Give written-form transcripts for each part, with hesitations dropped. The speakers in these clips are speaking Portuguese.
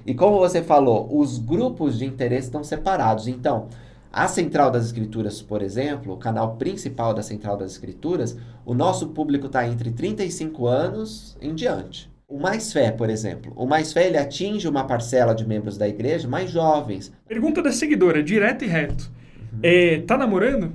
E como você falou, os grupos de interesse estão separados. Então, a Central das Escrituras, por exemplo, o canal principal da Central das Escrituras, o nosso público está entre 35 anos em diante. O Mais Fé, por exemplo. O Mais Fé ele atinge uma parcela de membros da igreja mais jovens. Pergunta da seguidora, direto e reto. Uhum. Tá namorando?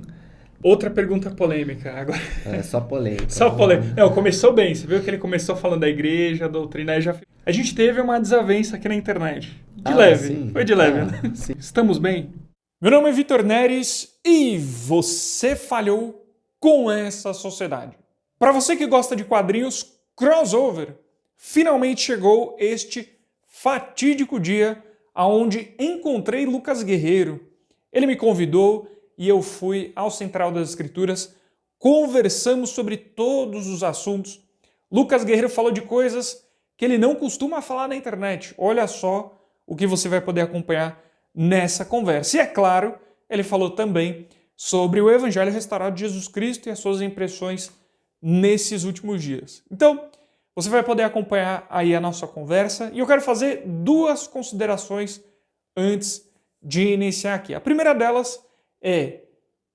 Outra pergunta polêmica. Agora, É só polêmica, só vamos lá. polêmica. Não, começou bem. Você viu que ele começou falando da igreja, a doutrina. Aí já... A gente teve uma desavença aqui na internet. De Ah, leve. sim. Foi de leve, Ah, né? sim. Estamos bem? Meu nome é Vitor Neres e você falhou com essa sociedade. Para você que gosta de quadrinhos crossover, finalmente chegou este fatídico dia aonde encontrei Lucas Guerreiro. Ele me convidou e eu fui ao Central das Escrituras, conversamos sobre todos os assuntos. Lucas Guerreiro falou de coisas que ele não costuma falar na internet. Olha só o que você vai poder acompanhar nessa conversa. E é claro, ele falou também sobre o Evangelho restaurado de Jesus Cristo e as suas impressões nesses últimos dias. Então, você vai poder acompanhar aí a nossa conversa e eu quero fazer duas considerações antes de iniciar aqui. A primeira delas é: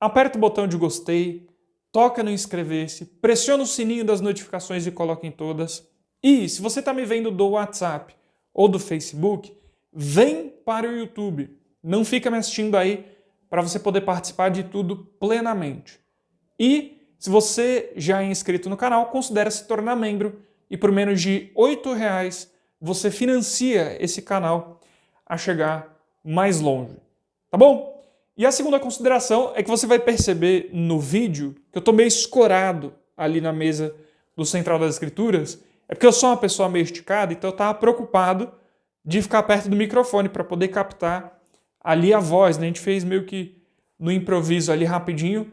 aperta o botão de gostei, toca no inscrever-se, pressiona o sininho das notificações e coloca em todas. E se você está me vendo do WhatsApp ou do Facebook, vem para o YouTube. Não fica me assistindo aí para você poder participar de tudo plenamente. E se você já é inscrito no canal, considere se tornar membro e por menos de R$ 8 você financia esse canal a chegar mais longe. Tá bom? E a segunda consideração é que você vai perceber no vídeo que eu estou meio escorado ali na mesa do Central das Escrituras. É porque eu sou uma pessoa meio esticada, então eu estava preocupado de ficar perto do microfone para poder captar ali a voz, né? A gente fez meio que no improviso ali rapidinho.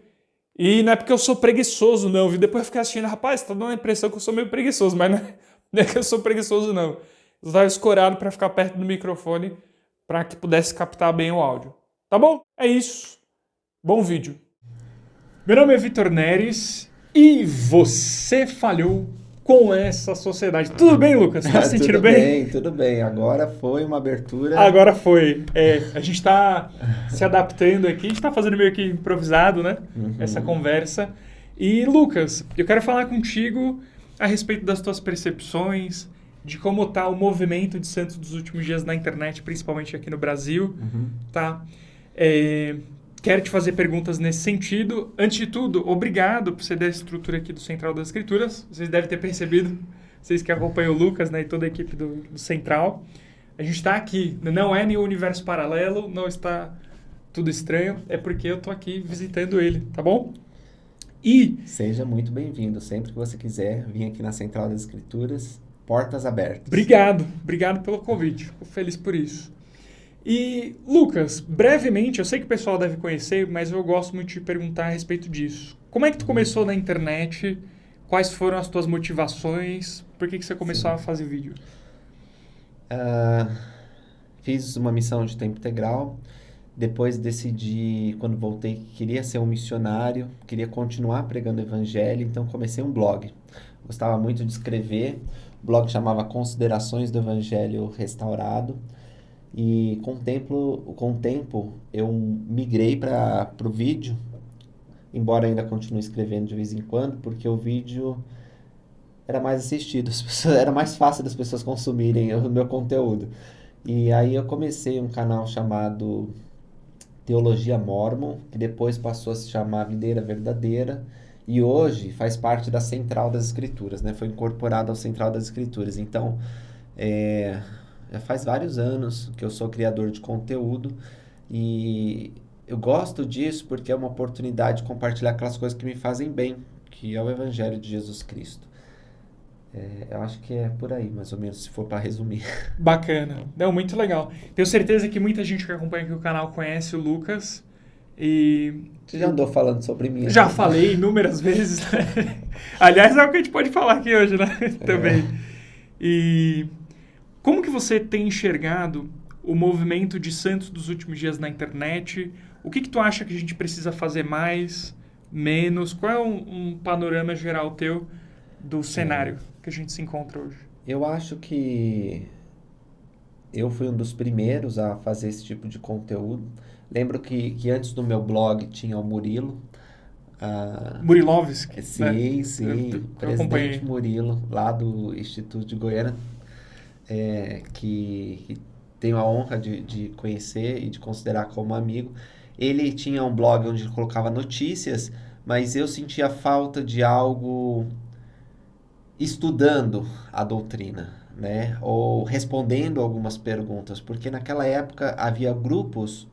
E não é porque eu sou preguiçoso, não, viu? Depois eu fiquei assistindo, rapaz, tá dando a impressão que eu sou meio preguiçoso, mas não é que eu sou preguiçoso, não. Eu estava escorado para ficar perto do microfone para que pudesse captar bem o áudio. Tá bom? É isso. Bom vídeo. Meu nome é Vitor Neres e você falhou com essa sociedade. Tudo bem, Lucas? Tá se sentindo Tudo bem? bem, tudo bem. Agora foi uma abertura. Agora foi. A gente está se adaptando aqui, a gente está fazendo meio que improvisado, né? Essa Uhum. conversa. E, Lucas, eu quero falar contigo a respeito das tuas percepções, de como está o movimento de santos dos últimos dias na internet, principalmente aqui no Brasil, Uhum. tá? Quero te fazer perguntas nesse sentido. Antes de tudo, obrigado por você dar a estrutura aqui do Central das Escrituras. Vocês devem ter percebido, vocês que acompanham o Lucas, né, e toda a equipe do Central. A gente está aqui, não é nenhum universo paralelo, não está tudo estranho, é porque eu estou aqui visitando ele, tá bom? E Seja muito bem-vindo. Sempre que você quiser vir aqui na Central das Escrituras, portas abertas. obrigado pelo convite, fico feliz por isso. E, Lucas, brevemente, eu sei que o pessoal deve conhecer, mas eu gosto muito de perguntar a respeito disso. Como é que tu começou na internet? Quais foram as tuas motivações? Por que você começou Sim. a fazer vídeo? Ah, fiz uma missão de tempo integral. Depois decidi, quando voltei, que queria ser um missionário, queria continuar pregando o evangelho, então comecei um blog. Gostava muito de escrever. O blog chamava Considerações do Evangelho Restaurado. E com o tempo eu migrei para o vídeo, embora ainda continue escrevendo de vez em quando, porque o vídeo era mais assistido, era mais fácil das pessoas consumirem o meu conteúdo. E aí eu comecei um canal chamado Teologia Mormon, que depois passou a se chamar Videira Verdadeira, e hoje faz parte da Central das Escrituras, né? Foi incorporado ao Central das Escrituras. Então, é, já faz vários anos que eu sou criador de conteúdo e eu gosto disso porque é uma oportunidade de compartilhar aquelas coisas que me fazem bem, que é o Evangelho de Jesus Cristo. Eu acho que é por aí, mais ou menos, se for para resumir. Bacana. Não, muito legal. Tenho certeza que muita gente que acompanha aqui o canal conhece o Lucas. E Você já eu andou falando sobre mim já aqui, né? falei inúmeras vezes, né? Aliás, é o que a gente pode falar aqui hoje, né? Também. E como que você tem enxergado o movimento de santos dos últimos dias na internet? O que tu acha que a gente precisa fazer mais, menos? Qual é um panorama geral teu do cenário que a gente se encontra hoje? Eu acho que Eu fui um dos primeiros a fazer esse tipo de conteúdo. Lembro que antes do meu blog tinha o Murilo. ah, Murilovski, né? sim, sim, Eu presidente acompanhei. Murilo, lá do Instituto de Goiânia, que tenho a honra de conhecer e de considerar como amigo. Ele tinha um blog onde ele colocava notícias, mas eu sentia falta de algo estudando a doutrina, né? Ou respondendo algumas perguntas, porque naquela época havia grupos.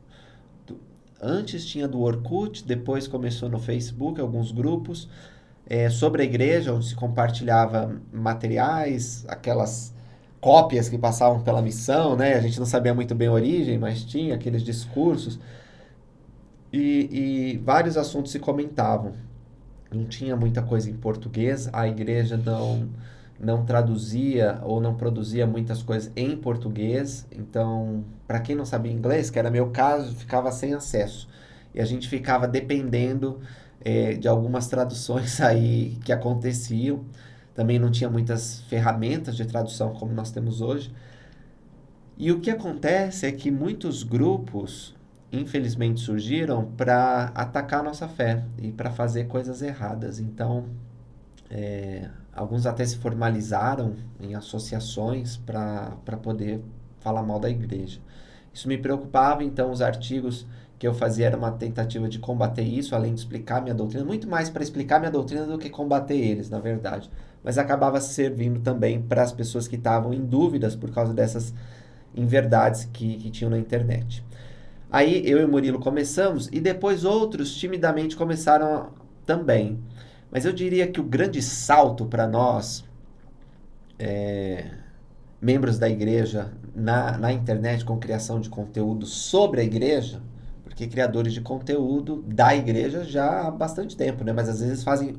Antes tinha do Orkut, depois começou no Facebook alguns grupos sobre a igreja, onde se compartilhava materiais, aquelas cópias que passavam pela missão, né? A gente não sabia muito bem a origem, mas tinha aqueles discursos e vários assuntos se comentavam. Não tinha muita coisa em português, a igreja não traduzia ou não produzia muitas coisas em português, então, para quem não sabia inglês, que era meu caso, ficava sem acesso. E a gente ficava dependendo de algumas traduções aí que aconteciam. Também não tinha muitas ferramentas de tradução como nós temos hoje. E o que acontece é que muitos grupos, infelizmente, surgiram para atacar a nossa fé e para fazer coisas erradas. Então, alguns até se formalizaram em associações para poder falar mal da igreja. Isso me preocupava, então os artigos que eu fazia era uma tentativa de combater isso, além de explicar minha doutrina, muito mais para explicar minha doutrina do que combater eles, na verdade. Mas acabava servindo também para as pessoas que estavam em dúvidas por causa dessas inverdades que tinham na internet. Aí eu e o Murilo começamos e depois outros timidamente começaram também. Mas eu diria que o grande salto para nós, membros da igreja, na internet com criação de conteúdo sobre a igreja, porque criadores de conteúdo da igreja já há bastante tempo, né? Mas às vezes fazem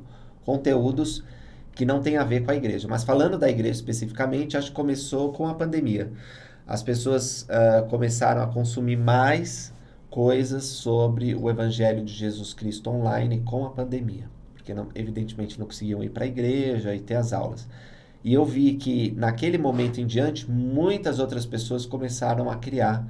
conteúdos que não têm a ver com a igreja. Mas falando da igreja especificamente, acho que começou com a pandemia. As pessoas começaram a consumir mais coisas sobre o Evangelho de Jesus Cristo online com a pandemia, porque não, evidentemente não conseguiam ir para a igreja e ter as aulas. E eu vi que naquele momento em diante, muitas outras pessoas começaram a criar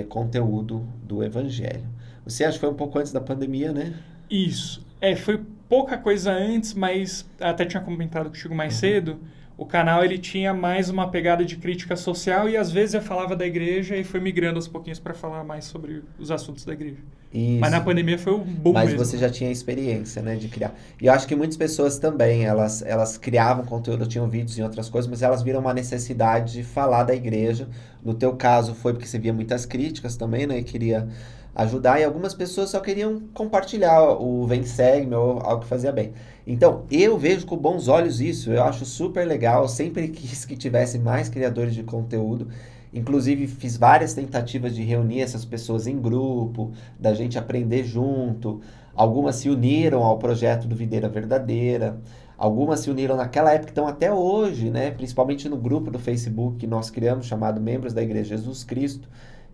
conteúdo do Evangelho. Você acha que foi um pouco antes da pandemia, né? Isso. Foi pouca coisa antes, mas até tinha comentado contigo mais cedo. O canal ele tinha mais uma pegada de crítica social e às vezes eu falava da igreja e foi migrando aos pouquinhos para falar mais sobre os assuntos da igreja. Mas na Isso. pandemia foi um boom Mas mesmo, você né? já tinha experiência, né, de criar. E eu acho que muitas pessoas também, elas criavam conteúdo, tinham vídeos em outras coisas, mas elas viram uma necessidade de falar da igreja. No teu caso foi porque você via muitas críticas também, né, e queria ajudar. E algumas pessoas só queriam compartilhar o vem segue ou algo que fazia bem. Então, eu vejo com bons olhos isso. Eu acho super legal. Eu sempre quis que tivesse mais criadores de conteúdo. Inclusive, fiz várias tentativas de reunir essas pessoas em grupo, da gente aprender junto. Algumas se uniram ao projeto do Videira Verdadeira. Algumas se uniram naquela época, estão até hoje, né? Principalmente no grupo do Facebook que nós criamos, chamado Membros da Igreja Jesus Cristo,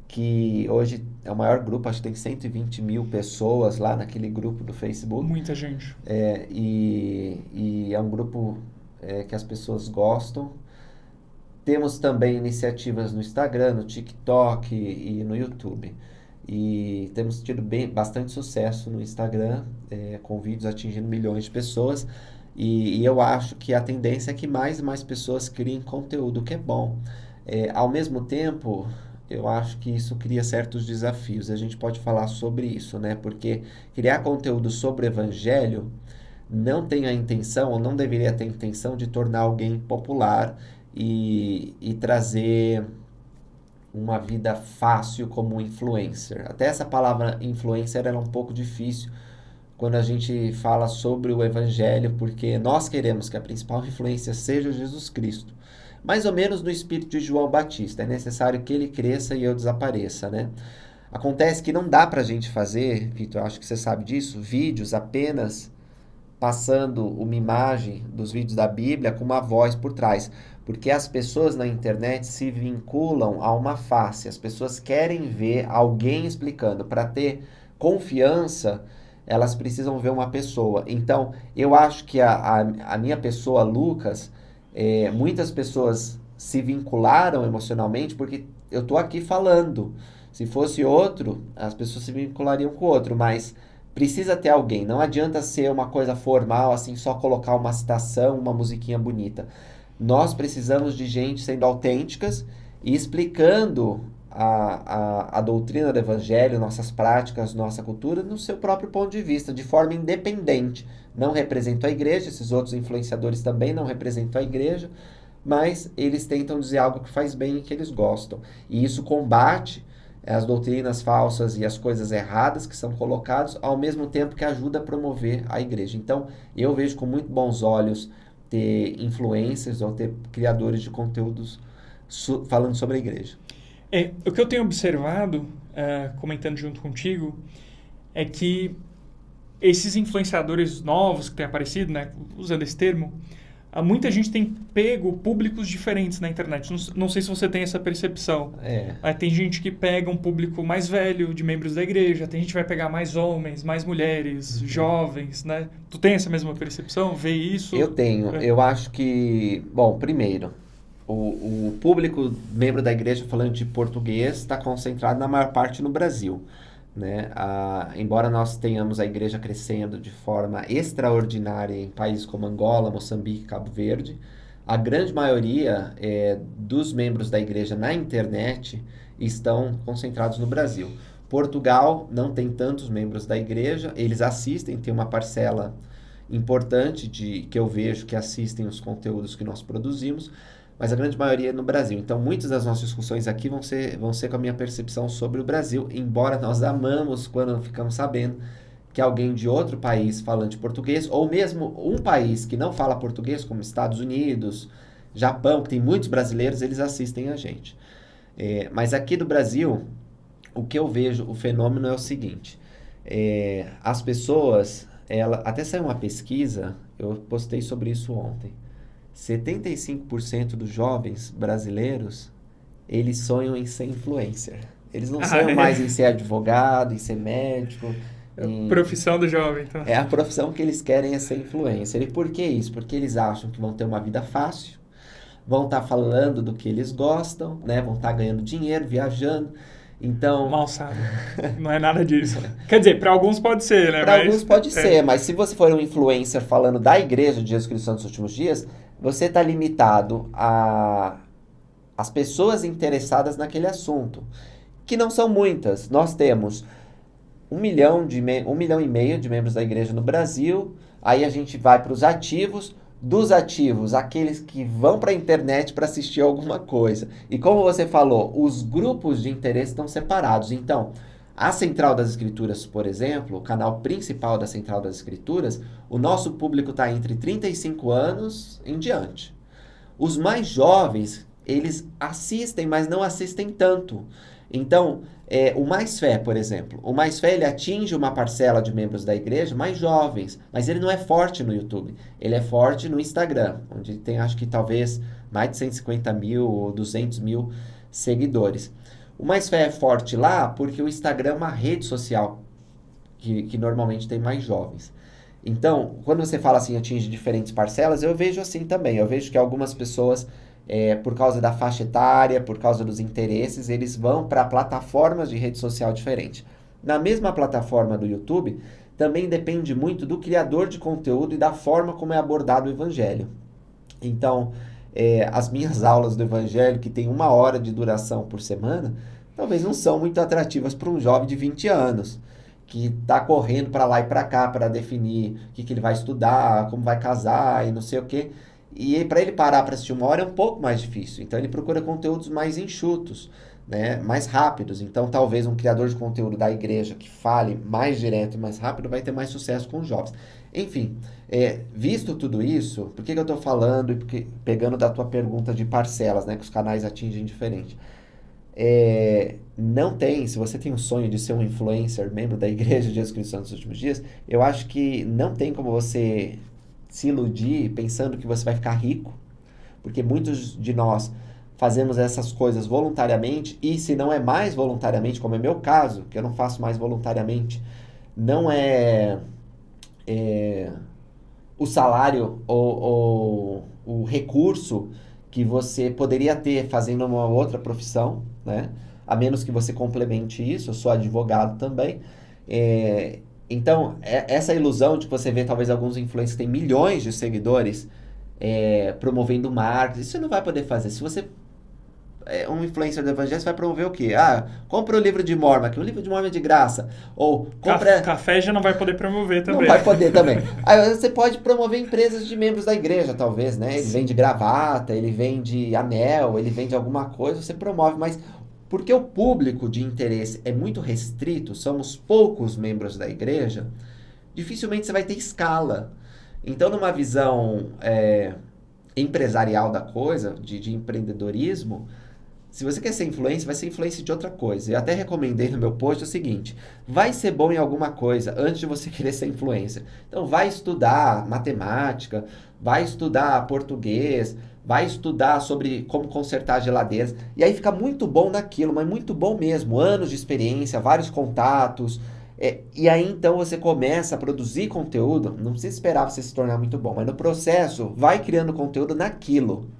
que hoje é o maior grupo, acho que tem 120 mil pessoas lá naquele grupo do Facebook. Muita gente. E é um grupo que as pessoas gostam. Temos também iniciativas no Instagram, no TikTok e no YouTube. E temos tido bastante sucesso no Instagram, com vídeos atingindo milhões de pessoas. E eu acho que a tendência é que mais e mais pessoas criem conteúdo, o que é bom. Ao mesmo tempo, eu acho que isso cria certos desafios. A gente pode falar sobre isso, né? Porque criar conteúdo sobre o evangelho não tem a intenção, ou não deveria ter a intenção, de tornar alguém popular e trazer uma vida fácil como influencer. Até essa palavra influencer era um pouco difícil quando a gente fala sobre o evangelho, porque nós queremos que a principal influência seja Jesus Cristo. Mais ou menos no espírito de João Batista, é necessário que ele cresça e eu desapareça, né? Acontece que não dá pra gente fazer, Vitor, acho que você sabe disso, vídeos apenas passando uma imagem dos vídeos da Bíblia com uma voz por trás. Porque as pessoas na internet se vinculam a uma face. As pessoas querem ver alguém explicando. Para ter confiança, elas precisam ver uma pessoa. Então, eu acho que a minha pessoa, Lucas, muitas pessoas se vincularam emocionalmente porque eu tô aqui falando. Se fosse outro, as pessoas se vinculariam com o outro, mas precisa ter alguém. Não adianta ser uma coisa formal, assim, só colocar uma citação, uma musiquinha bonita. Nós precisamos de gente sendo autênticas e explicando a doutrina do evangelho, nossas práticas, nossa cultura, no seu próprio ponto de vista, de forma independente. Não representam a igreja, esses outros influenciadores também não representam a igreja, mas eles tentam dizer algo que faz bem e que eles gostam. E isso combate as doutrinas falsas e as coisas erradas que são colocadas, ao mesmo tempo que ajuda a promover a igreja. Então, eu vejo com muito bons olhos ter influencers ou ter criadores de conteúdos falando sobre a igreja. O que eu tenho observado, comentando junto contigo, é que esses influenciadores novos que têm aparecido, né, usando esse termo, muita gente tem pego públicos diferentes na internet. Não sei se você tem essa percepção. Tem gente que pega um público mais velho, de membros da igreja. Tem gente que vai pegar mais homens, mais mulheres, jovens, né? Tu tem essa mesma percepção? Vê isso? Eu tenho. Eu acho que... Bom, primeiro, o público membro da igreja falando de português está concentrado na maior parte no Brasil. Né? Embora nós tenhamos a igreja crescendo de forma extraordinária em países como Angola, Moçambique, Cabo Verde, a grande maioria dos membros da igreja na internet estão concentrados no Brasil. Portugal não tem tantos membros da igreja, eles assistem, tem uma parcela importante que eu vejo que assistem os conteúdos que nós produzimos, mas a grande maioria é no Brasil. Então, muitas das nossas discussões aqui vão ser com a minha percepção sobre o Brasil, embora nós amamos quando ficamos sabendo que alguém de outro país falante português, ou mesmo um país que não fala português, como Estados Unidos, Japão, que tem muitos brasileiros, eles assistem a gente. Mas aqui do Brasil, o que eu vejo, o fenômeno é o seguinte, as pessoas, até saiu uma pesquisa, eu postei sobre isso ontem, 75% dos jovens brasileiros, eles sonham em ser influencer. Eles não sonham mais em ser advogado, em ser médico. Profissão do jovem, então. A profissão que eles querem é ser influencer. E por que isso? Porque eles acham que vão ter uma vida fácil, vão estar falando do que eles gostam, né? Vão estar ganhando dinheiro, viajando. Então... Mal sabe. Não é nada disso. Quer dizer, para alguns pode ser, né? Para alguns pode ser, mas se você for um influencer falando da igreja de Jesus Cristo dos últimos dias, você está limitado às pessoas interessadas naquele assunto, que não são muitas. Nós temos 1 milhão e meio de membros da igreja no Brasil, aí a gente vai para os ativos, dos ativos, aqueles que vão para a internet para assistir alguma coisa. E como você falou, os grupos de interesse estão separados. Então, a Central das Escrituras, por exemplo, o canal principal da Central das Escrituras, o nosso público está entre 35 anos em diante. Os mais jovens, eles assistem, mas não assistem tanto. Então, o Mais Fé, por exemplo. O Mais Fé, ele atinge uma parcela de membros da igreja mais jovens, mas ele não é forte no YouTube. Ele é forte no Instagram, onde tem, acho que talvez, mais de 150 mil ou 200 mil seguidores. O Mais Fé é forte lá porque o Instagram é uma rede social que normalmente tem mais jovens. Então, quando você fala assim, atinge diferentes parcelas, eu vejo assim também. Eu vejo que algumas pessoas, por causa da faixa etária, por causa dos interesses, eles vão para plataformas de rede social diferentes. Na mesma plataforma do YouTube, também depende muito do criador de conteúdo e da forma como é abordado o evangelho. Então, as minhas aulas do evangelho, que tem 1 hora de duração por semana, talvez não são muito atrativas para um jovem de 20 anos, que está correndo para lá e para cá para definir o que ele vai estudar, como vai casar e não sei o quê. E para ele parar para assistir 1 hora é um pouco mais difícil. Então ele procura conteúdos mais enxutos, né, mais rápidos. Então talvez um criador de conteúdo da igreja que fale mais direto e mais rápido vai ter mais sucesso com os jovens. Enfim, visto tudo isso, por que eu estou falando e pegando da tua pergunta de parcelas, né, que os canais atingem diferente? Não tem, se você tem um sonho de ser um influencer, membro da igreja de Jesus Cristo dos últimos dias, eu acho que não tem como você se iludir pensando que você vai ficar rico, porque muitos de nós fazemos essas coisas voluntariamente, e se não é mais voluntariamente, como é meu caso, que eu não faço mais voluntariamente, não o salário ou o recurso que você poderia ter fazendo uma outra profissão, né? A menos que você complemente isso. Eu sou advogado também. É, então, essa ilusão de que você vê talvez alguns influencers que têm milhões de seguidores promovendo marketing, isso você não vai poder fazer. Se você um influencer do evangelho, você vai promover o quê? Ah, compra o livro de Mormon, que o livro de Mormon é de graça. Ou compra... Café já não vai poder promover também. Não vai poder também. Aí você pode promover empresas de membros da igreja, talvez, né? Ele vende gravata, ele vende anel, ele vende alguma coisa, você promove, mas porque o público de interesse é muito restrito, somos poucos membros da igreja, dificilmente você vai ter escala. Então, numa visão empresarial da coisa, de empreendedorismo, se você quer ser influencer, vai ser influencer de outra coisa. Eu até recomendei no meu post o seguinte: vai ser bom em alguma coisa antes de você querer ser influencer. Então vai estudar matemática, vai estudar português, vai estudar sobre como consertar geladeiras. E aí fica muito bom naquilo, mas muito bom mesmo. Anos de experiência, vários contatos. E aí então você começa a produzir conteúdo. Não precisa esperar você se tornar muito bom, mas no processo vai criando conteúdo naquilo.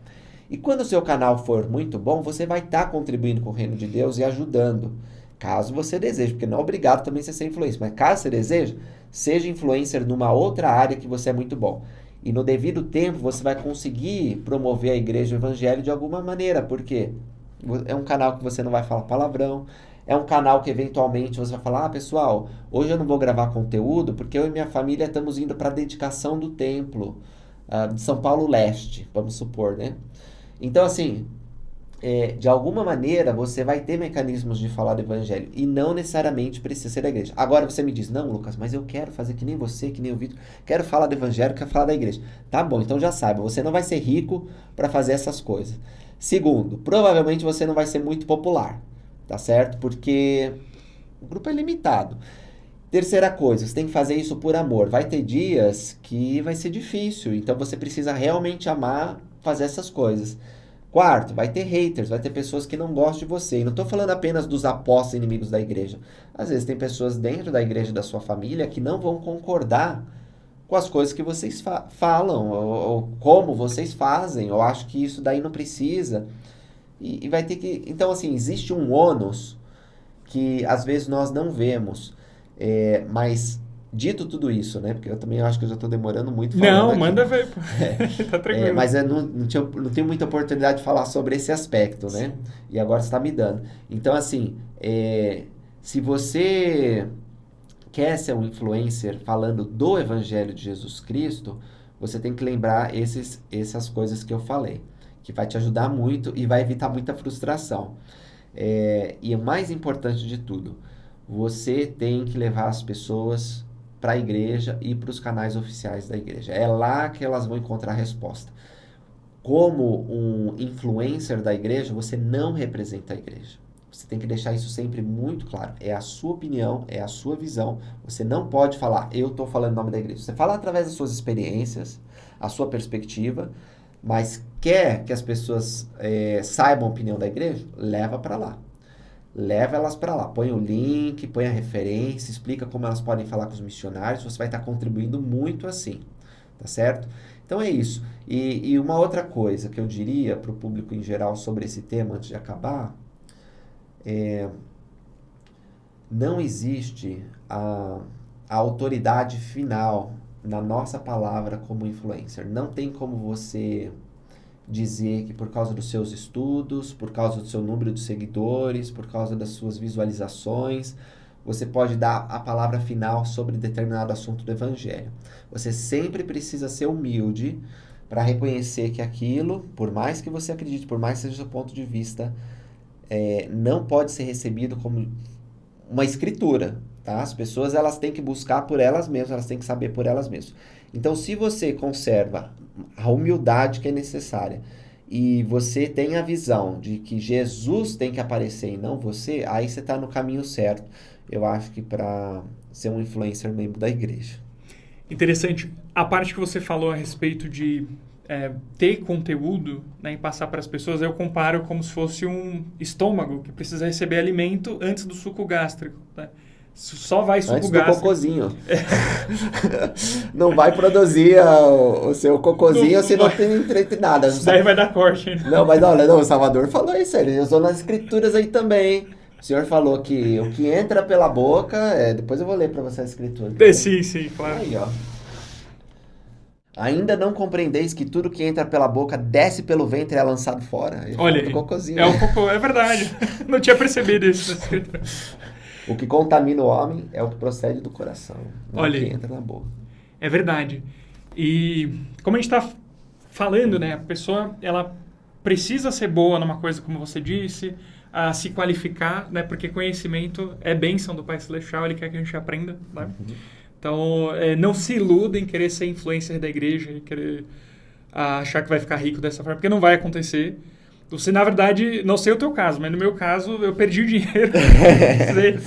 E quando o seu canal for muito bom, você vai estar contribuindo com o reino de Deus e ajudando. Caso você deseje, porque não é obrigado também você ser influencer, mas caso você deseje, seja influencer numa outra área que você é muito bom. E no devido tempo você vai conseguir promover a igreja e o evangelho de alguma maneira, porque é um canal que você não vai falar palavrão, é um canal que eventualmente você vai falar: ah, pessoal, hoje eu não vou gravar conteúdo porque eu e minha família estamos indo para a dedicação do templo de São Paulo Leste, vamos supor, né? Então, assim, de alguma maneira você vai ter mecanismos de falar do evangelho e não necessariamente precisa ser da igreja. Agora você me diz: não, Lucas, mas eu quero fazer que nem você, que nem o Vitor, quero falar do evangelho, quero falar da igreja. Tá bom, então já saiba, você não vai ser rico para fazer essas coisas. Segundo, provavelmente você não vai ser muito popular, tá certo? Porque o grupo é limitado. Terceira coisa, você tem que fazer isso por amor. Vai ter dias que vai ser difícil, então você precisa realmente amar fazer essas coisas. Quarto, vai ter haters, vai ter pessoas que não gostam de você. E não estou falando apenas dos apóstolos inimigos da igreja. Às vezes tem pessoas dentro da igreja da sua família que não vão concordar com as coisas que vocês falam, ou como vocês fazem. Eu acho que isso daí não precisa. E vai ter que... Então, assim, existe um ônus que às vezes nós não vemos. Mas dito tudo isso, né? Porque eu também acho que eu já estou demorando muito falando Não, aqui. manda ver, pô. Tá tranquilo. Mas eu não tenho muita oportunidade de falar sobre esse aspecto, né? Sim. E agora você está me dando. Então, assim, se você quer ser um influencer falando do Evangelho de Jesus Cristo, você tem que lembrar essas coisas que eu falei, que vai te ajudar muito e vai evitar muita frustração. E o mais importante de tudo, você tem que levar as pessoas para a igreja e para os canais oficiais da igreja. É lá que elas vão encontrar a resposta. Como um influencer da igreja, você não representa a igreja. Você tem que deixar isso sempre muito claro. É a sua opinião, é a sua visão. Você não pode falar: eu estou falando em nome da igreja. Você fala através das suas experiências, a sua perspectiva, mas quer que as pessoas saibam a opinião da igreja? Leva para lá. Leva elas para lá. Põe o link, põe a referência, explica como elas podem falar com os missionários. Você vai estar contribuindo muito assim, tá certo? Então é isso. E uma outra coisa que eu diria para o público em geral sobre esse tema, antes de acabar, não existe a autoridade final na nossa palavra como influencer. Não tem como você dizer que por causa dos seus estudos, por causa do seu número de seguidores, por causa das suas visualizações, você pode dar a palavra final sobre determinado assunto do evangelho. Você sempre precisa ser humilde para reconhecer que aquilo, por mais que você acredite, por mais que seja o seu ponto de vista, não pode ser recebido como uma escritura, tá? As pessoas elas têm que buscar por elas mesmas, elas têm que saber por elas mesmas. Então, se você conserva a humildade que é necessária e você tem a visão de que Jesus tem que aparecer e não você, aí você está no caminho certo. Eu acho que para ser um influencer membro da igreja. Interessante. A parte que você falou a respeito de ter conteúdo, né, e passar para as pessoas, eu comparo como se fosse um estômago que precisa receber alimento antes do suco gástrico. Né? Só vai Antes do sugar. cocôzinho. Não vai produzir o seu cocôzinho se não tem nada. Isso daí vai dar corte, hein? Não, mas olha, não, o Salvador falou isso, ele usou nas escrituras aí também. O senhor falou que o que entra pela boca, depois eu vou ler pra você a escritura. Sim, claro. Aí, ó. Ainda não compreendeis que tudo que entra pela boca desce pelo ventre e é lançado fora? Ele Olha falou do cocôzinho. É um cocô, é verdade. Não tinha percebido isso na escritura. O que contamina o homem é o que procede do coração, não Olha o que aí. entra na boca. É verdade. E como a gente está falando, né? A pessoa, ela precisa ser boa numa coisa, como você disse, a se qualificar, né? Porque conhecimento é bênção do Pai Celestial, Ele quer que a gente aprenda, né? Então, não se iluda em querer ser influencer da igreja e querer achar que vai ficar rico dessa forma, porque não vai acontecer. Você, na verdade, não sei o teu caso, mas no meu caso, eu perdi o dinheiro. Precisei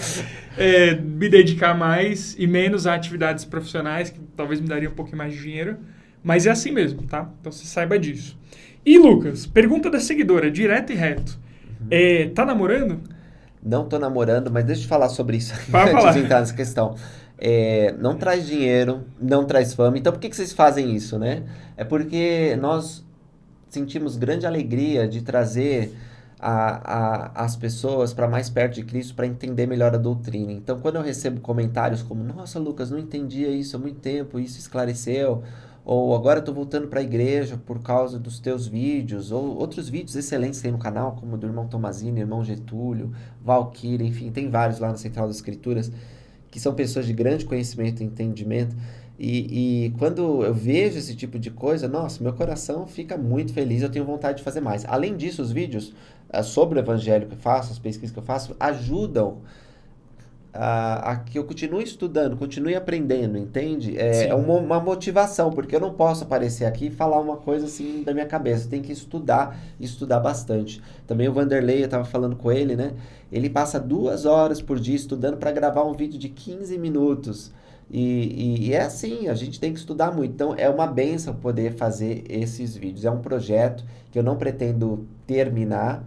me dedicar mais e menos a atividades profissionais, que talvez me daria um pouquinho mais de dinheiro. Mas é assim mesmo, tá? Então, você saiba disso. E, Lucas, pergunta da seguidora, direto e reto. Tá namorando? Não tô namorando, mas deixa eu falar sobre isso Pode antes falar. de entrar nessa questão. Não traz dinheiro, não traz fama. Então, por que vocês fazem isso, né? É porque nós sentimos grande alegria de trazer as pessoas para mais perto de Cristo para entender melhor a doutrina. Então, quando eu recebo comentários como: nossa, Lucas, não entendia isso há muito tempo, isso esclareceu, ou agora estou voltando para a igreja por causa dos teus vídeos, ou outros vídeos excelentes que tem no canal, como o do irmão Tomazini, irmão Getúlio, Valquíria, enfim, tem vários lá na Central das Escrituras, que são pessoas de grande conhecimento e entendimento. E quando eu vejo esse tipo de coisa, nossa, meu coração fica muito feliz, eu tenho vontade de fazer mais. Além disso, os vídeos sobre o evangelho que eu faço, as pesquisas que eu faço, ajudam a que eu continue estudando, continue aprendendo, entende? Sim. É uma motivação, porque eu não posso aparecer aqui e falar uma coisa assim da minha cabeça. Tem que estudar, estudar bastante. Também o Vanderlei, eu estava falando com ele, né? Ele passa 2 horas por dia estudando para gravar um vídeo de 15 minutos. E é assim, a gente tem que estudar muito. Então, é uma bênção poder fazer esses vídeos. É um projeto que eu não pretendo terminar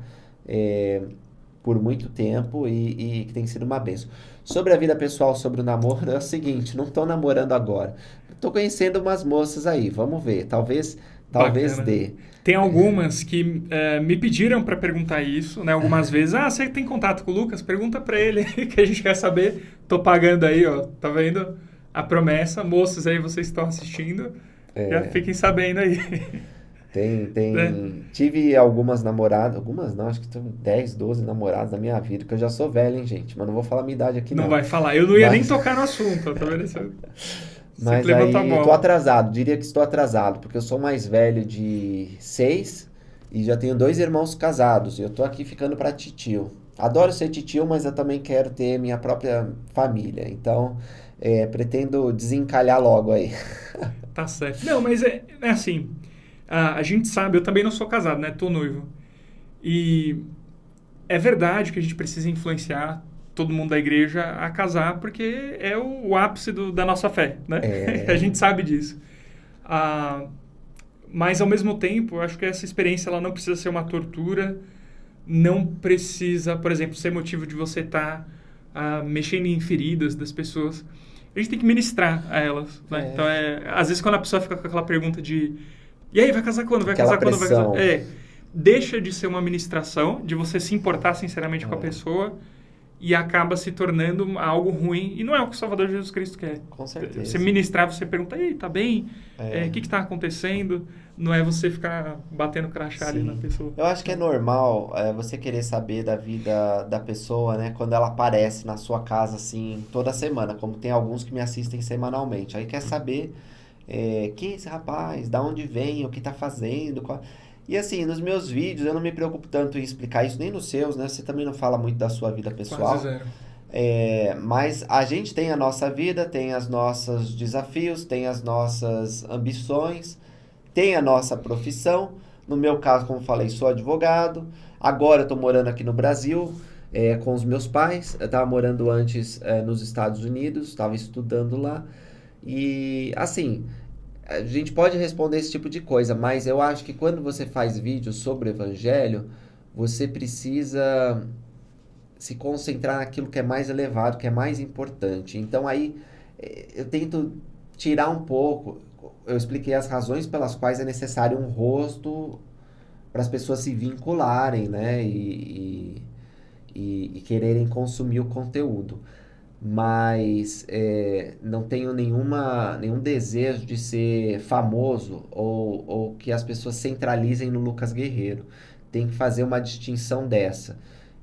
por muito tempo e que tem sido uma bênção. Sobre a vida pessoal, sobre o namoro, é o seguinte, não estou namorando agora. Estou conhecendo umas moças aí, vamos ver. Talvez Bacana. dê. Tem algumas que me pediram para perguntar isso, né? Algumas vezes. Você tem contato com o Lucas? Pergunta para ele que a gente quer saber. Tô pagando aí, ó. Tá vendo? A promessa. Moços aí, vocês estão assistindo. Já fiquem sabendo aí. Tive algumas namoradas, algumas não, acho que tem 10, 12 namoradas na minha vida, que eu já sou velho, hein, gente? Mas não vou falar a minha idade aqui, não. Não vai falar. Eu não ia nem tocar no assunto, tá vendo? Mas aí tô atrasado, diria que estou atrasado, porque eu sou mais velho de 6 e já tenho 2 irmãos casados. E eu tô aqui ficando pra titio. Adoro ser titio, mas eu também quero ter minha própria família. Então, pretendo desencalhar logo aí. Tá certo. Não, mas é assim, a gente sabe, eu também não sou casado, né? Tô noivo. E é verdade que a gente precisa influenciar todo mundo da igreja a casar, porque é o ápice da nossa fé, né? A gente sabe disso. Mas, ao mesmo tempo, eu acho que essa experiência ela não precisa ser uma tortura, não precisa, por exemplo, ser motivo de você estar mexendo em feridas das pessoas. A gente tem que ministrar a elas, né? Então, às vezes, quando a pessoa fica com aquela pergunta de e aí, vai casar quando? Vai Aquela casar quando? Vai pressão. casar? Deixa de ser uma ministração, de você se importar sinceramente com a pessoa e acaba se tornando algo ruim. E não é o que o Salvador Jesus Cristo quer. Com certeza. Você ministrar, você pergunta, e aí, tá bem? O que está acontecendo? Não é você ficar batendo crachá ali na pessoa. Eu acho que é normal você querer saber da vida da pessoa, né? Quando ela aparece na sua casa, assim, toda semana. Como tem alguns que me assistem semanalmente. Aí quer saber quem é esse rapaz, da onde vem, o que tá fazendo. E assim, nos meus vídeos eu não me preocupo tanto em explicar isso, nem nos seus, né? Você também não fala muito da sua vida pessoal. Quase zero. Mas a gente tem a nossa vida, tem os nossos desafios, tem as nossas ambições, tem a nossa profissão. No meu caso, como falei, sou advogado. Agora eu estou morando aqui no Brasil com os meus pais. Eu estava morando antes nos Estados Unidos, estava estudando lá. E assim, a gente pode responder esse tipo de coisa, mas eu acho que quando você faz vídeos sobre o evangelho, você precisa se concentrar naquilo que é mais elevado, que é mais importante. Então aí eu tento tirar um pouco. Eu expliquei as razões pelas quais é necessário um rosto para as pessoas se vincularem, né? E quererem consumir o conteúdo. Mas não tenho nenhum desejo de ser famoso ou que as pessoas centralizem no Lucas Guerreiro. Tem que fazer uma distinção dessa.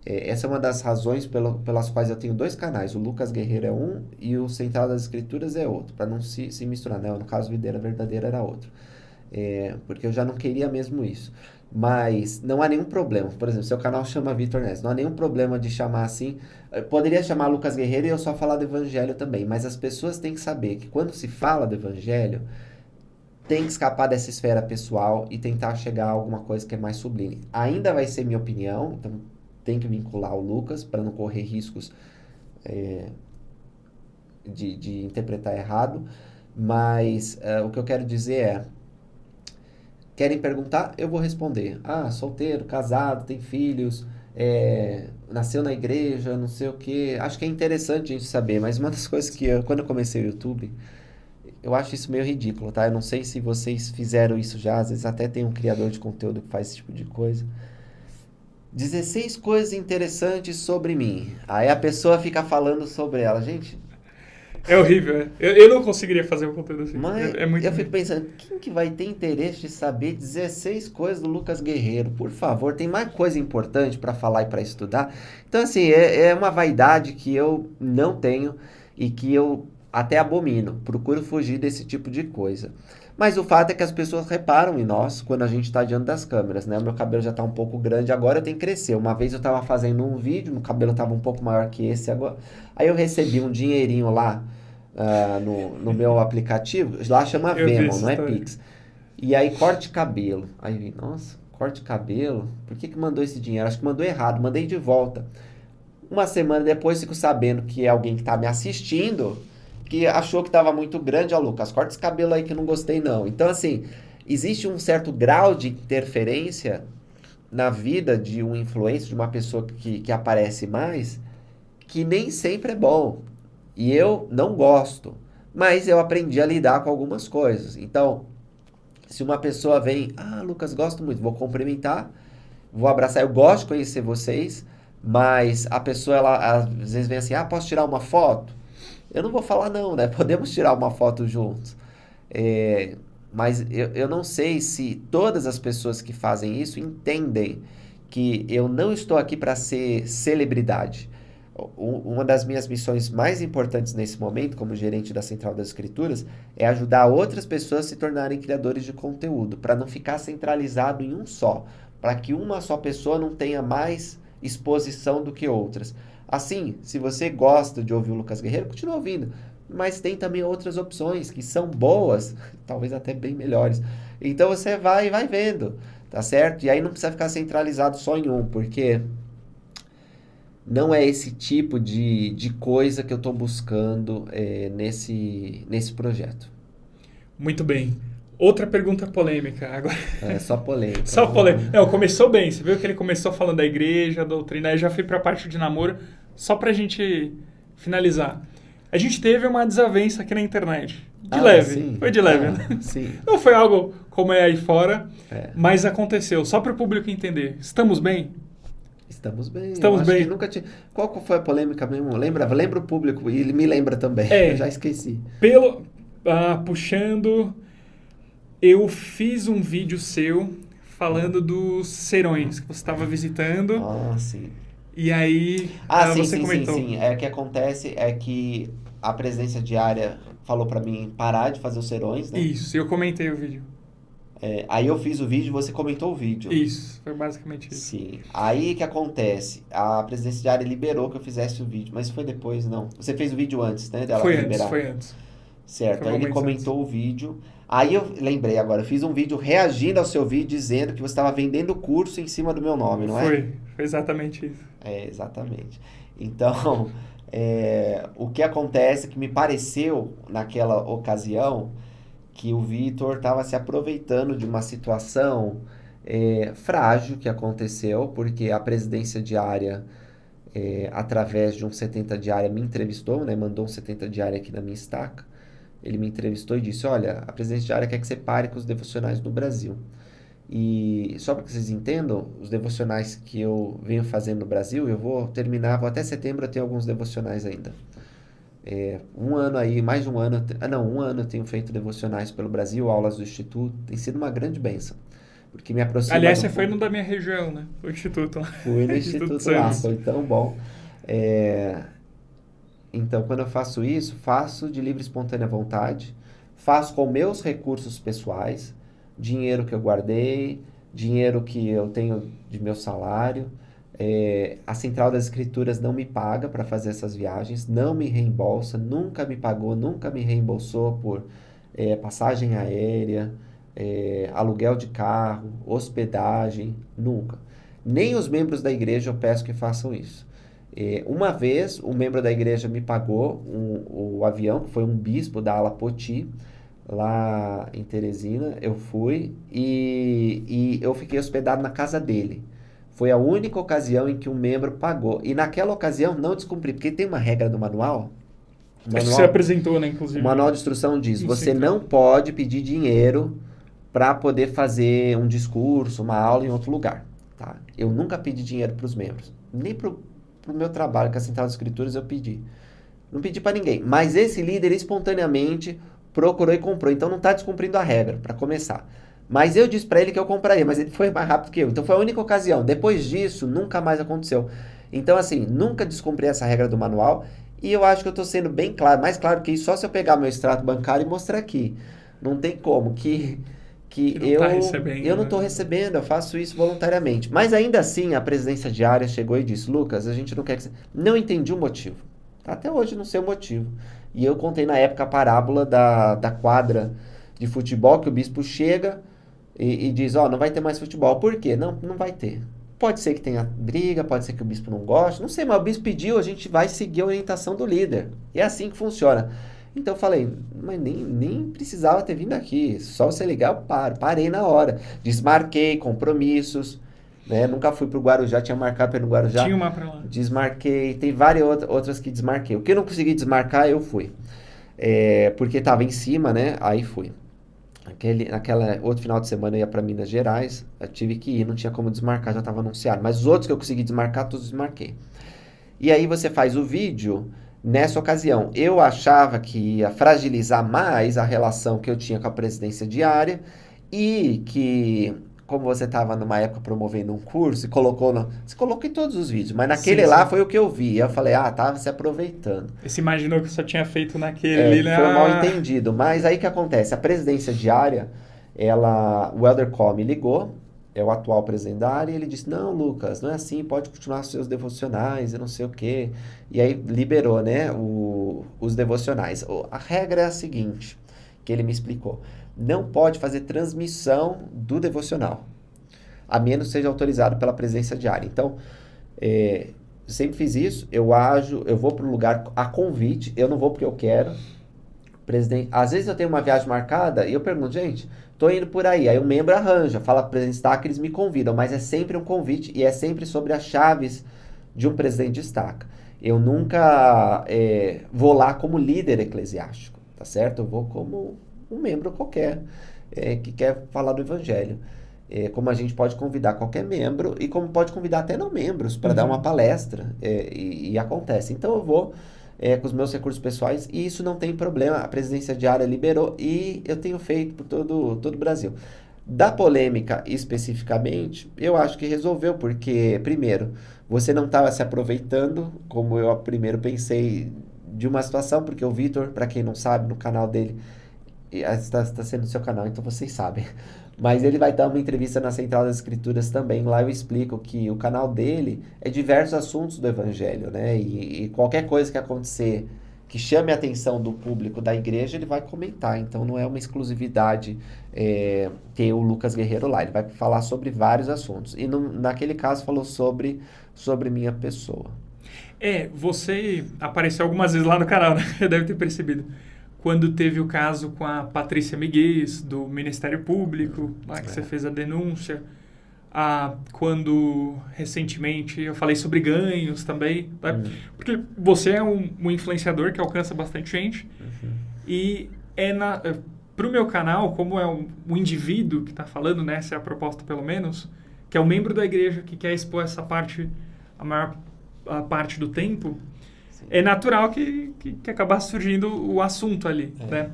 Essa é uma das razões pelas quais eu tenho dois canais. O Lucas Guerreiro é um e o Central das Escrituras é outro, para não se misturar, né? No caso, o Videira Verdadeira era outro. Porque eu já não queria mesmo isso. Mas não há nenhum problema. Por exemplo, seu canal chama Vitor Ness. Não há nenhum problema de chamar assim. Eu poderia chamar Lucas Guerreiro e eu só falar do Evangelho também. Mas as pessoas têm que saber que quando se fala do Evangelho, tem que escapar dessa esfera pessoal e tentar chegar a alguma coisa que é mais sublime. Ainda vai ser minha opinião, então tem que vincular o Lucas para não correr riscos de interpretar errado. Mas o que eu quero dizer é: querem perguntar? Eu vou responder. Ah, solteiro, casado, tem filhos, nasceu na igreja, não sei o quê. Acho que é interessante a gente saber, mas uma das coisas que quando eu comecei o YouTube, eu acho isso meio ridículo, tá? Eu não sei se vocês fizeram isso já, às vezes até tem um criador de conteúdo que faz esse tipo de coisa. 16 coisas interessantes sobre mim. Aí a pessoa fica falando sobre ela. Gente, É horrível, é. Eu não conseguiria fazer um conteúdo assim. mas É muito eu ruim. fico pensando, quem que vai ter interesse de saber 16 coisas do Lucas Guerreiro? Por favor, tem mais coisa importante para falar e para estudar. Então, assim, é uma vaidade que eu não tenho e que eu até abomino. Procuro fugir desse tipo de coisa. Mas o fato é que as pessoas reparam em nós quando a gente está diante das câmeras, né? O meu cabelo já está um pouco grande agora, eu tenho que crescer. Uma vez eu estava fazendo um vídeo, meu cabelo estava um pouco maior que esse agora. Aí eu recebi um dinheirinho lá no meu aplicativo, lá chama Eu vi Venmo, essa não é história. Pix. E aí corte cabelo. Aí vi, nossa, corte cabelo? Por que mandou esse dinheiro? Acho que mandou errado, mandei de volta. Uma semana depois fico sabendo que é alguém que tá me assistindo, que achou que tava muito grande. Ó, Lucas, corta esse cabelo aí que eu não gostei não. Então, assim, existe um certo grau de interferência na vida de um influencer, de uma pessoa que aparece mais, que nem sempre é bom. E eu não gosto, mas eu aprendi a lidar com algumas coisas. Então, se uma pessoa vem, Lucas, gosto muito, vou cumprimentar, vou abraçar, eu gosto de conhecer vocês, mas a pessoa, ela às vezes vem assim, posso tirar uma foto? Eu não vou falar não, né? Podemos tirar uma foto juntos. Mas eu não sei se todas as pessoas que fazem isso entendem que eu não estou aqui para ser celebridade. Uma das minhas missões mais importantes nesse momento, como gerente da Central das Escrituras, é ajudar outras pessoas a se tornarem criadores de conteúdo, para não ficar centralizado em um só, para que uma só pessoa não tenha mais exposição do que outras. Assim, se você gosta de ouvir o Lucas Guerreiro, continua ouvindo, mas tem também outras opções que são boas, talvez até bem melhores. Então você vai vendo, tá certo? E aí não precisa ficar centralizado só em um, porque não é esse tipo de coisa que eu estou buscando nesse projeto. Muito bem. Outra pergunta polêmica. Agora, É só polêmica, só vamos lá. polêmica. Não, começou bem. Você viu que ele começou falando da igreja, da doutrina. Aí já fui pra parte de namoro. Só pra gente finalizar. A gente teve uma desavença aqui na internet. De leve. Sim. Foi de leve, né? Sim. Não foi algo como é aí fora, É. mas aconteceu. Só para o público entender. Estamos bem? Estamos bem. Estamos eu acho bem. que nunca tinha... Qual foi a polêmica mesmo? Lembra o público e ele me lembra também. Eu já esqueci. Puxando, eu fiz um vídeo seu falando dos serões que você estava visitando. Sim. E aí você comentou. Sim. O que acontece é que a presidência diária falou pra mim parar de fazer os serões, né? Isso, eu comentei o vídeo. Aí eu fiz o vídeo e você comentou o vídeo. Isso, foi basicamente isso. Sim. Aí o que acontece? A presidência diária liberou que eu fizesse o vídeo, mas foi depois, não. Você fez o vídeo antes, né? Dela liberar. Foi antes. Certo. Foi Aí ele comentou o vídeo. Aí eu lembrei agora, eu fiz um vídeo reagindo ao seu vídeo, dizendo que você estava vendendo o curso em cima do meu nome, não é? Foi exatamente isso. Exatamente. Então, o que acontece é que me pareceu, naquela ocasião, que o Vitor estava se aproveitando de uma situação frágil que aconteceu, porque a presidência diária através de um 70 diária, me entrevistou, né? Mandou um 70 diária aqui na minha estaca. Ele me entrevistou e disse, olha, a presidência diária quer que você pare com os devocionais no Brasil. E só para que vocês entendam, os devocionais que eu venho fazendo no Brasil, eu vou terminar, até setembro eu tenho alguns devocionais ainda. Um ano aí, mais de um ano, um ano eu tenho feito devocionais pelo Brasil, aulas do Instituto, tem sido uma grande bênção, porque me aproxima Aliás, do você foi no público. da minha região, né? O Instituto lá. Fui no Instituto Instituto lá, Santos. foi tão bom. É, Então, quando eu faço isso, faço de livre e espontânea vontade, faço com meus recursos pessoais, dinheiro que eu guardei, dinheiro que eu tenho de meu salário. A Central das Escrituras não me paga para fazer essas viagens, não me reembolsa, nunca me pagou, nunca me reembolsou por passagem aérea, aluguel de carro, hospedagem, nunca. Nem os membros da igreja eu peço que façam isso. Uma vez, um membro da igreja me pagou o avião, que foi um bispo da ala Poti, lá em Teresina. Eu fui e eu fiquei hospedado na casa dele. Foi a única ocasião em que um membro pagou. E naquela ocasião não descumpri, porque tem uma regra do manual. O Acho que você manual, apresentou, né, o inclusive. manual de instrução diz, No você Central. não pode pedir dinheiro para poder fazer um discurso, uma aula em outro lugar. Tá? Eu nunca pedi dinheiro para os membros, nem para o meu trabalho com a Central das Escrituras eu pedi. Não pedi para ninguém. Mas esse líder espontaneamente procurou e comprou. Então não está descumprindo a regra, para começar. Mas eu disse para ele que eu compraria, mas ele foi mais rápido que eu. Então foi a única ocasião. Depois disso, nunca mais aconteceu. Então, assim, nunca descumpri essa regra do manual. E eu acho que eu estou sendo bem claro, mais claro que isso, só se eu pegar meu extrato bancário e mostrar aqui. Não tem como que não tá recebendo, eu não né? estou recebendo, eu faço isso voluntariamente. Mas ainda assim, a presidência diária chegou e disse, Lucas, a gente não quer que você... Não entendi o motivo. Até hoje não sei o motivo. E eu contei na época a parábola da quadra de futebol, que o bispo chega e diz, não vai ter mais futebol. Por quê? Não vai ter. Pode ser que tenha briga, pode ser que o bispo não goste, não sei, mas o bispo pediu, a gente vai seguir a orientação do líder. É assim que funciona. Então eu falei, mas nem precisava ter vindo aqui, só você ligar eu paro. Parei na hora, desmarquei compromissos, né? Nunca fui pro Guarujá, tinha marcado para ir no Guarujá. Tinha uma pra lá. Desmarquei, tem várias outras que desmarquei. O que eu não consegui desmarcar, eu fui. Porque estava em cima, né? Aí fui. Naquela outro final de semana eu ia para Minas Gerais, eu tive que ir, não tinha como desmarcar, já estava anunciado. Mas os outros que eu consegui desmarcar, todos desmarquei. E aí você faz o vídeo nessa ocasião. Eu achava que ia fragilizar mais a relação que eu tinha com a presidência diária e que, como você estava numa época promovendo um curso e você colocou em todos os vídeos, mas naquele Sim, lá sim. foi o que eu vi. E eu falei, tava se aproveitando. Você imaginou que só tinha feito naquele ali, né? Foi um mal entendido. Mas aí que acontece? A presidência diária, o Elder Cole me ligou, é o atual presidente da área, e ele disse, não, Lucas, não é assim, pode continuar os seus devocionais e não sei o quê. E aí liberou, né, os devocionais. A regra é a seguinte, que ele me explicou. Não pode fazer transmissão do devocional, a menos que seja autorizado pela presidência diária. Então, sempre fiz isso, eu vou para o lugar a convite, eu não vou porque eu quero. Presidente, às vezes eu tenho uma viagem marcada e eu pergunto, gente, tô indo por aí. Aí um membro arranja, fala pro presidente destaca, eles me convidam, mas é sempre um convite e é sempre sobre as chaves de um presidente destaca. Eu nunca vou lá como líder eclesiástico, tá certo? Eu vou como um membro qualquer que quer falar do evangelho. Como a gente pode convidar qualquer membro e como pode convidar até não membros para dar uma palestra e acontece. Então eu vou com os meus recursos pessoais e isso não tem problema, a presidência diária liberou e eu tenho feito por todo o Brasil. Da polêmica especificamente, eu acho que resolveu, porque, primeiro, você não estava se aproveitando, como eu primeiro pensei, de uma situação, porque o Vitor, para quem não sabe, no canal dele, está sendo no seu canal, então vocês sabem. Mas ele vai dar uma entrevista na Central das Escrituras também. Lá eu explico que o canal dele é diversos assuntos do Evangelho, né? E qualquer coisa que acontecer que chame a atenção do público da igreja, ele vai comentar. Então não é uma exclusividade ter o Lucas Guerreiro lá. Ele vai falar sobre vários assuntos. E naquele caso falou sobre minha pessoa. Você apareceu algumas vezes lá no canal, né? Deve ter percebido. Quando teve o caso com a Patrícia Miguez, do Ministério Público, lá que você fez a denúncia. quando recentemente eu falei sobre ganhos também, né? Porque você é um influenciador que alcança bastante gente e para o meu canal, como é um indivíduo que está falando, né, essa é a proposta pelo menos, que é um membro da igreja que quer expor essa parte, a maior parte do tempo, é natural que acabasse surgindo o assunto ali, né?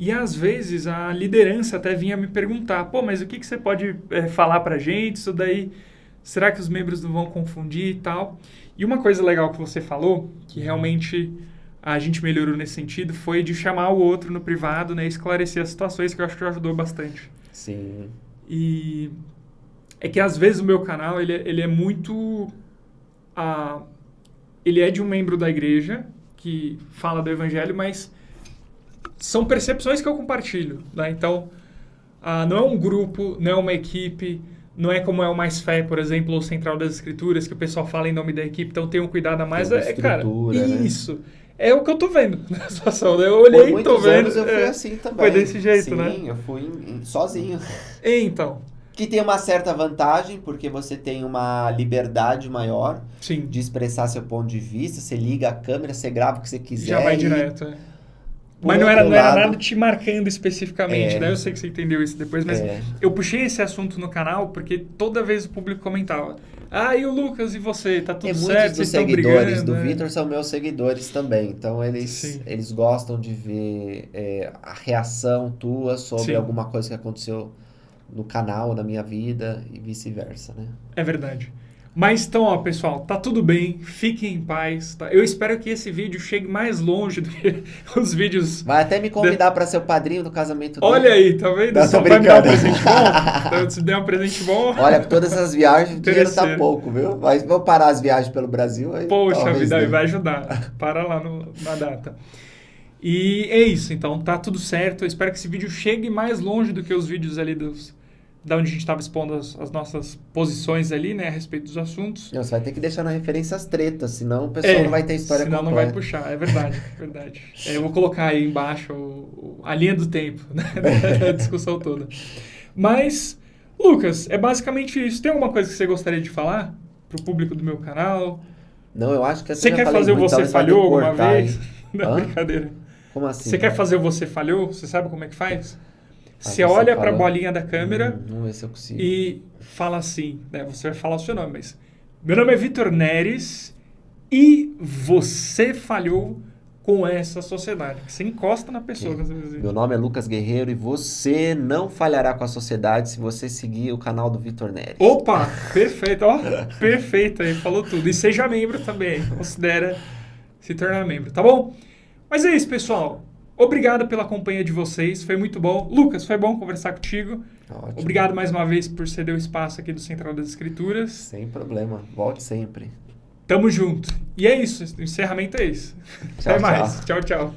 E às vezes a liderança até vinha me perguntar, pô, mas o que você pode falar pra gente? Isso daí, será que os membros não vão confundir e tal? E uma coisa legal que você falou, que realmente a gente melhorou nesse sentido, foi de chamar o outro no privado, né, e esclarecer as situações, que eu acho que ajudou bastante. Sim. E é que às vezes o meu canal, ele é muito... ele é de um membro da igreja que fala do evangelho, mas são percepções que eu compartilho, né? Então, não é um grupo, não é uma equipe, não é como é o Mais Fé, por exemplo, ou Central das Escrituras, que o pessoal fala em nome da equipe, então tenham cuidado a mais. Cara, isso. Né? É o que eu tô vendo na situação, né? Eu olhei e tô vendo. Anos eu fui assim também. Foi desse jeito, sim, né? Sim, eu fui sozinho. Então. Que tem uma certa vantagem, porque você tem uma liberdade maior de expressar seu ponto de vista, você liga a câmera, você grava o que você quiser. Já vai direto, Mas não era nada te marcando especificamente, né? Eu sei que você entendeu isso depois, mas eu puxei esse assunto no canal porque toda vez o público comentava: e o Lucas e você? Tá tudo certo? Muitos dos seguidores do Vitor são meus seguidores também, então eles gostam de ver a reação tua sobre alguma coisa que aconteceu no canal, na minha vida e vice-versa, né? É verdade. Mas então, pessoal, tá tudo bem, fiquem em paz, tá? Eu espero que esse vídeo chegue mais longe do que os vídeos... Vai até me convidar para ser o padrinho do casamento dele. Olha aí, tá vendo? Não, vai me dar um presente bom? Se der um presente bom... Olha, todas essas viagens, o dinheiro tá pouco, viu? Mas vou parar as viagens pelo Brasil. Aí, poxa vida, vai ajudar. Para lá na data. E é isso, então tá tudo certo. Eu espero que esse vídeo chegue mais longe do que os vídeos ali da onde a gente estava expondo as nossas posições ali, né, a respeito dos assuntos. Não, você vai ter que deixar na referência as tretas, senão o pessoal não vai ter história completa. Senão não vai puxar, é verdade. Eu vou colocar aí embaixo a linha do tempo, né, da discussão toda. Mas, Lucas, é basicamente isso. Tem alguma coisa que você gostaria de falar pro público do meu canal? Não, eu acho que você quer fazer o Você Falhou alguma vez? Não, brincadeira. Como assim? Você quer fazer o Você Falhou? Você sabe como é que faz? Você olha para a bolinha da câmera vamos ver se eu consigo. E fala assim, né? Você vai falar o seu nome, mas... Meu nome é Vitor Neres e você falhou com essa sociedade. Você encosta na pessoa. Meu nome é Lucas Guerreiro e você não falhará com a sociedade se você seguir o canal do Vitor Neres. Opa, perfeito. Perfeito aí, falou tudo. E seja membro também. Considera se tornar membro, tá bom? Mas é isso, pessoal. Obrigado pela companhia de vocês, foi muito bom. Lucas, foi bom conversar contigo. Ótimo. Obrigado mais uma vez por ceder o espaço aqui do Central das Escrituras. Sem problema, volte sempre. Tamo junto. E é isso, o encerramento é isso. Tchau, Até mais. Tchau, tchau.